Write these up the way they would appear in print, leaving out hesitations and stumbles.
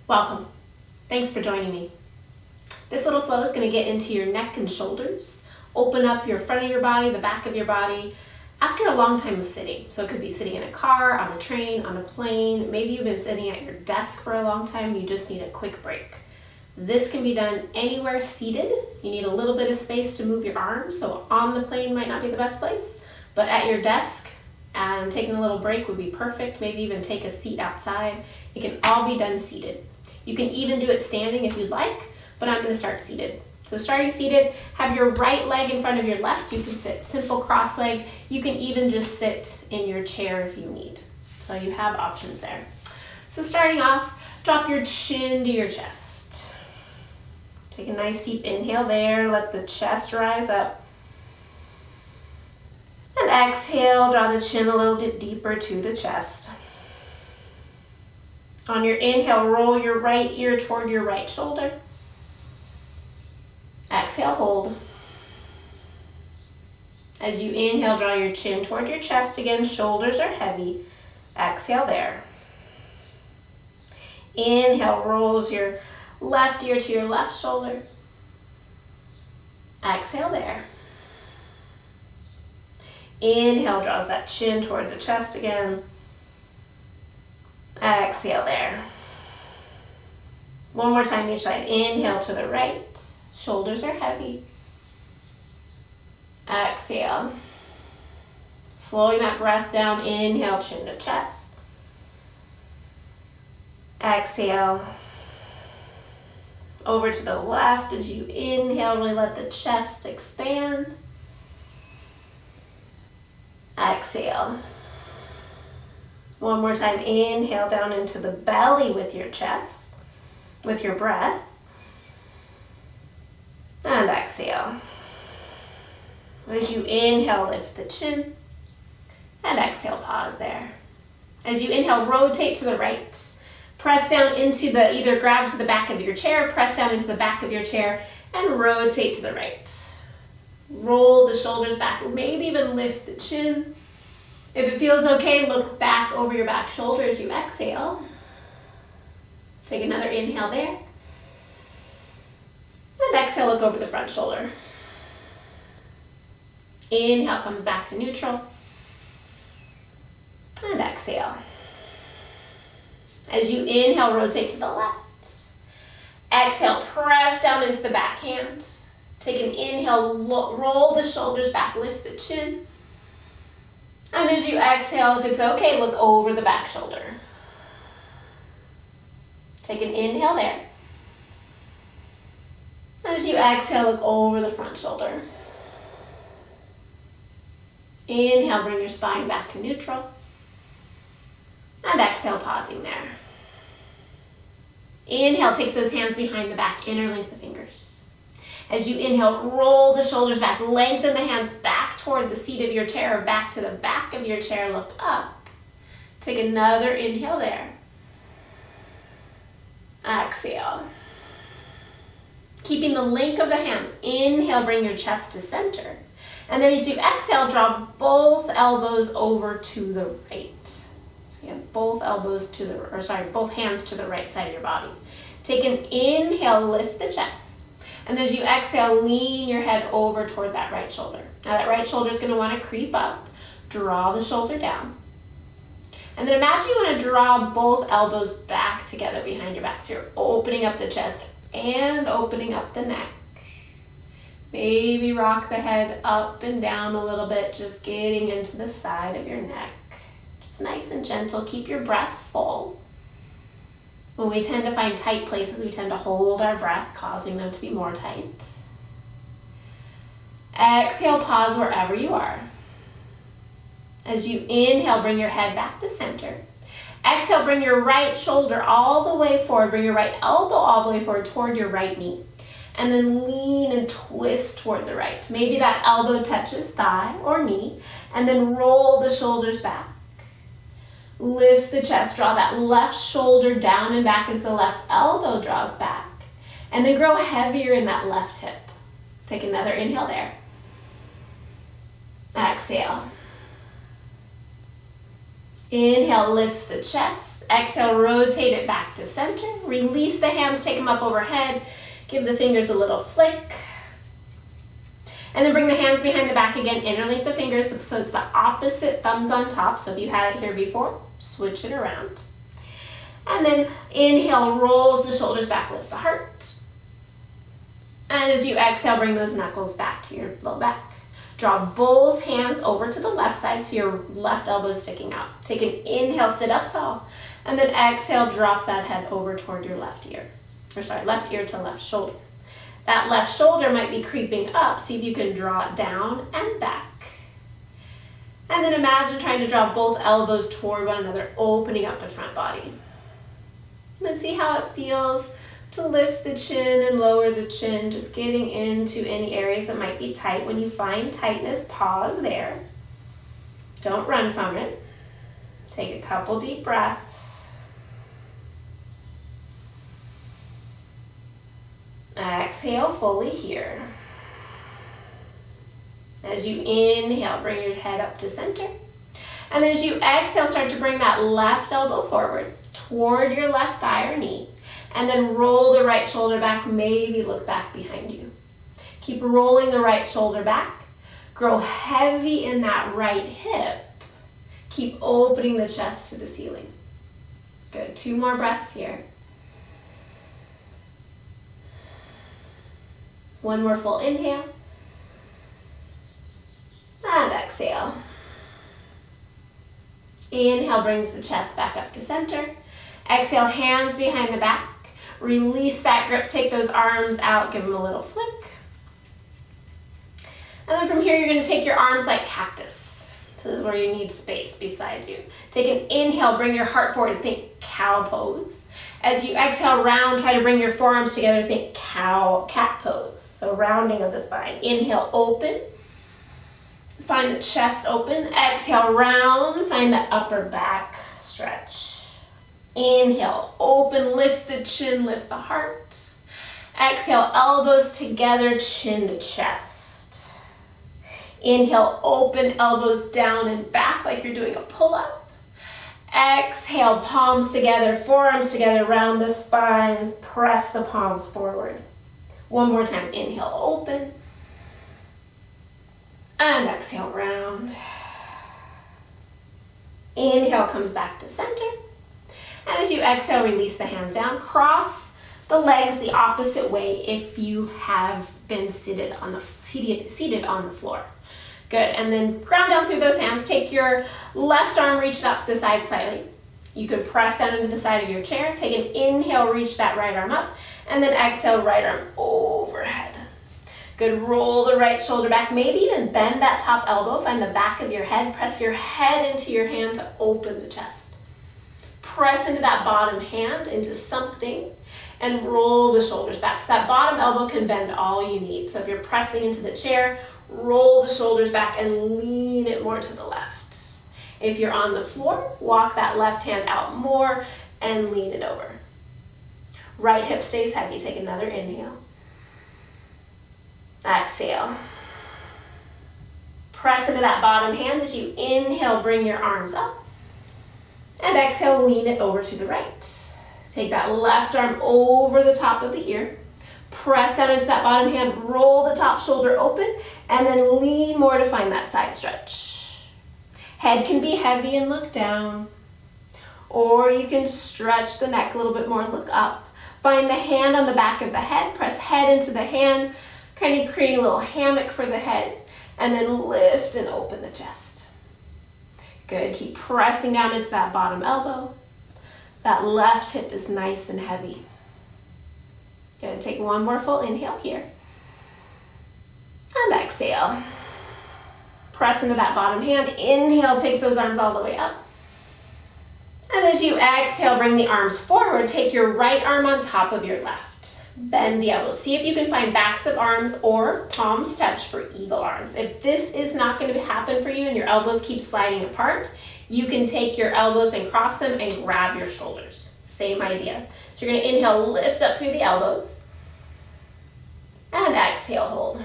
Welcome. Thanks for joining me. This little flow is going to get into your neck and shoulders, open up your front of your body, the back of your body, after a long time of sitting. So it could be sitting in a car, on a train, on a plane. Maybe you've been sitting at your desk for a long time. You just need a quick break. This can be done anywhere seated. You need a little bit of space to move your arms, so on the plane might not be the best place, but at your desk and taking a little break would be perfect. Maybe even take a seat outside. It can all be done seated. You can even do it standing if you'd like, but I'm going to start seated. So starting seated, have your right leg in front of your left. You can sit simple cross leg. You can even just sit in your chair if you need. So you have options there. So starting off, drop your chin to your chest. Take a nice deep inhale there. Let the chest rise up. And exhale, draw the chin a little bit deeper to the chest. On your inhale, roll your right ear toward your right shoulder. Exhale, hold. As you inhale, draw your chin toward your chest again. Shoulders are heavy. Exhale there. Inhale, rolls your left ear to your left shoulder. Exhale there. Inhale, draws that chin toward the chest again. Exhale there. One more time each side. Inhale to the right. Shoulders are heavy. Exhale. Slowing that breath down. Inhale, chin to chest. Exhale. Over to the left as you inhale, really let the chest expand. Exhale. One more time, inhale down into the belly with your chest, with your breath. And exhale. As you inhale, lift the chin. And exhale, pause there. As you inhale, rotate to the right. Press down into either grab to the back of your chair, press down into the back of your chair, and rotate to the right. Roll the shoulders back, maybe even lift the chin. If it feels okay, look back over your back shoulder as you exhale. Take another inhale there. And exhale, look over the front shoulder. Inhale comes back to neutral. And exhale. As you inhale, rotate to the left. Exhale, press down into the back hand. Take an inhale, roll the shoulders back, lift the chin. And as you exhale, if it's okay, look over the back shoulder. Take an inhale there. As you exhale, look over the front shoulder. Inhale, bring your spine back to neutral. And exhale, pausing there. Inhale, takes those hands behind the back, interlink the fingers. As you inhale, roll the shoulders back, lengthen the hands back toward the seat of your chair or back to the back of your chair, look up. Take another inhale there. Exhale. Keeping the link of the hands, inhale, bring your chest to center. And then as you exhale, draw both elbows over to the right. So you have both hands to the right side of your body. Take an inhale, lift the chest. And as you exhale, lean your head over toward that right shoulder. Now that right shoulder is going to want to creep up. Draw the shoulder down. And then imagine you want to draw both elbows back together behind your back. So you're opening up the chest and opening up the neck. Maybe rock the head up and down a little bit, just getting into the side of your neck. Just nice and gentle. Keep your breath full. When we tend to find tight places, we tend to hold our breath, causing them to be more tight. Exhale, pause wherever you are. As you inhale, bring your head back to center. Exhale, bring your right shoulder all the way forward. Bring your right elbow all the way forward toward your right knee. And then lean and twist toward the right. Maybe that elbow touches thigh or knee. And then roll the shoulders back. Lift the chest, draw that left shoulder down and back as the left elbow draws back. And then grow heavier in that left hip. Take another inhale there. Exhale. Inhale, lifts the chest. Exhale, rotate it back to center. Release the hands, take them up overhead. Give the fingers a little flick. And then bring the hands behind the back again. Interlink the fingers so it's the opposite thumbs on top. So if you had it here before, switch it around. And then inhale, rolls the shoulders back, lift the heart. And as you exhale, bring those knuckles back to your low back. Draw both hands over to the left side so your left elbow is sticking out. Take an inhale, sit up tall. And then exhale, drop that head over toward your left ear. Left ear to left shoulder. That left shoulder might be creeping up. See if you can draw it down and back. And then imagine trying to draw both elbows toward one another, opening up the front body. And then see how it feels to lift the chin and lower the chin, just getting into any areas that might be tight. When you find tightness, pause there. Don't run from it. Take a couple deep breaths. Exhale fully here. As you inhale, bring your head up to center. And as you exhale, start to bring that left elbow forward toward your left thigh or knee. And then roll the right shoulder back, maybe look back behind you. Keep rolling the right shoulder back. Grow heavy in that right hip. Keep opening the chest to the ceiling. Good, 2 more breaths here. 1 more full inhale. And exhale. Inhale brings the chest back up to center. Exhale, hands behind the back. Release that grip, take those arms out, give them a little flick. And then from here, you're going to take your arms like cactus. So this is where you need space beside you. Take an inhale, bring your heart forward and think cow pose. As you exhale, round, try to bring your forearms together, think cat pose. So rounding of the spine. Inhale, open. Find the chest open. Exhale, round, find the upper back stretch. Inhale, open, lift the chin, lift the heart. Exhale, elbows together, chin to chest. Inhale, open, elbows down and back like you're doing a pull-up. Exhale, palms together, forearms together, round the spine, press the palms forward. 1 more time, inhale, open. And exhale, round. Inhale comes back to center. And as you exhale, release the hands down. Cross the legs the opposite way if you have been seated on the floor. Good, and then ground down through those hands. Take your left arm, reach it out to the side slightly. You could press down into the side of your chair. Take an inhale, reach that right arm up. And then exhale, right arm overhead. Good, roll the right shoulder back. Maybe even bend that top elbow. Find the back of your head. Press your head into your hand to open the chest. Press into that bottom hand, into something, and roll the shoulders back. So that bottom elbow can bend all you need. So if you're pressing into the chair, roll the shoulders back and lean it more to the left. If you're on the floor, walk that left hand out more and lean it over. Right hip stays heavy. Take another inhale. Exhale. Press into that bottom hand. As you inhale, bring your arms up. And exhale, lean it over to the right. Take that left arm over the top of the ear. Press down into that bottom hand, roll the top shoulder open, and then lean more to find that side stretch. Head can be heavy and look down. Or you can stretch the neck a little bit more and look up. Find the hand on the back of the head, press head into the hand, kind of creating a little hammock for the head, and then lift and open the chest. Good, keep pressing down into that bottom elbow. That left hip is nice and heavy. Good, take 1 more full inhale here. And exhale. Press into that bottom hand. Inhale takes those arms all the way up. And as you exhale, bring the arms forward. Take your right arm on top of your left. Bend the elbows. See if you can find backs of arms or palms touch for eagle arms. If this is not going to happen for you and your elbows keep sliding apart, you can take your elbows and cross them and grab your shoulders. Same idea. So you're going to inhale, lift up through the elbows. And exhale, hold.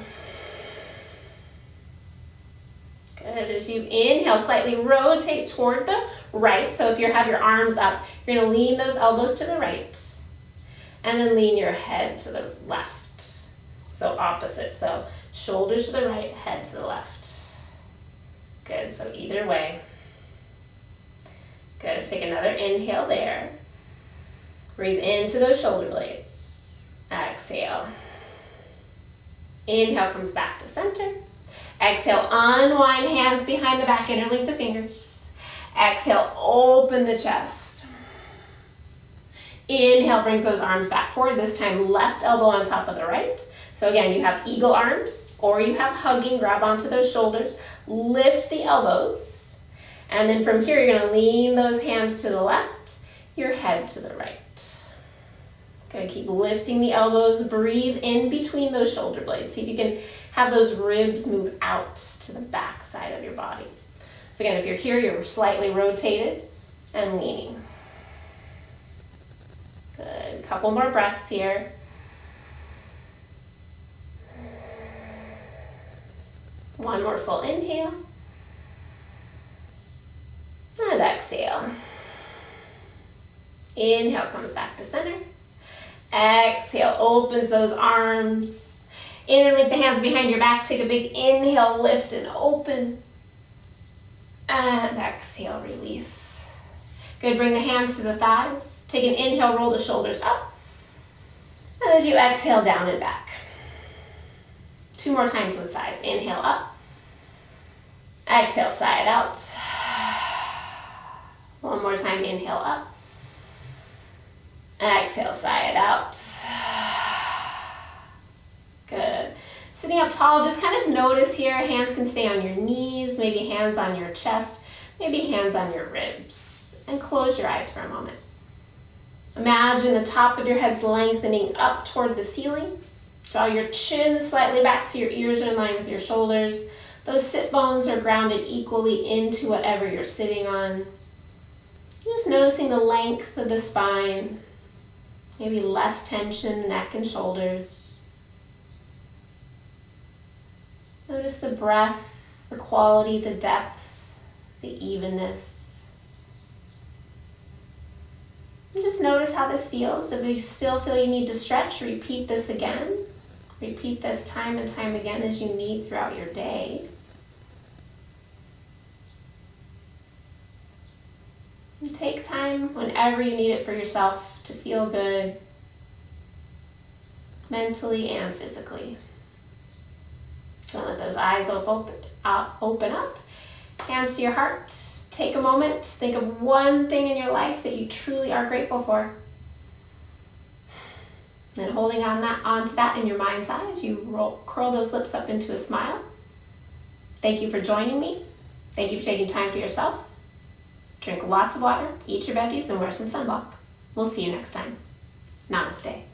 Good. As you inhale, slightly rotate toward the right. So if you have your arms up, you're going to lean those elbows to the right. And then lean your head to the left. So opposite. So shoulders to the right, head to the left. Good. So either way. Good. Take another inhale there. Breathe into those shoulder blades. Exhale. Inhale comes back to center. Exhale, unwind hands behind the back, interlink the fingers. Exhale, open the chest. Inhale, brings those arms back forward. This time, left elbow on top of the right. So again, you have eagle arms, or you have hugging, grab onto those shoulders. Lift the elbows. And then from here, you're gonna lean those hands to the left, your head to the right. Okay, keep lifting the elbows. Breathe in between those shoulder blades. See if you can have those ribs move out to the back side of your body. So again, if you're here, you're slightly rotated and leaning. Good. Couple more breaths here. One more full inhale. And exhale. Inhale comes back to center. Exhale, opens those arms. Interlink the hands behind your back. Take a big inhale, lift and open. And exhale, release. Good, bring the hands to the thighs. Take an inhale, roll the shoulders up. And as you exhale, down and back. 2 more times with sides. Inhale up. Exhale, side out. One more time, inhale up. Exhale, side out. Good. Sitting up tall, just kind of notice here, hands can stay on your knees, maybe hands on your chest, maybe hands on your ribs. And close your eyes for a moment. Imagine the top of your head's lengthening up toward the ceiling. Draw your chin slightly back so your ears are in line with your shoulders. Those sit bones are grounded equally into whatever you're sitting on. Just noticing the length of the spine. Maybe less tension, neck and shoulders. Notice the breath, the quality, the depth, the evenness. And just notice how this feels. If you still feel you need to stretch, repeat this again. Repeat this time and time again as you need throughout your day. And take time whenever you need it for yourself to feel good, mentally and physically. Don't let those eyes open up. Hands to your heart. Take a moment. Think of one thing in your life that you truly are grateful for. And holding onto that in your mind's eye as you curl those lips up into a smile. Thank you for joining me. Thank you for taking time for yourself. Drink lots of water, eat your veggies, and wear some sunblock. We'll see you next time. Namaste.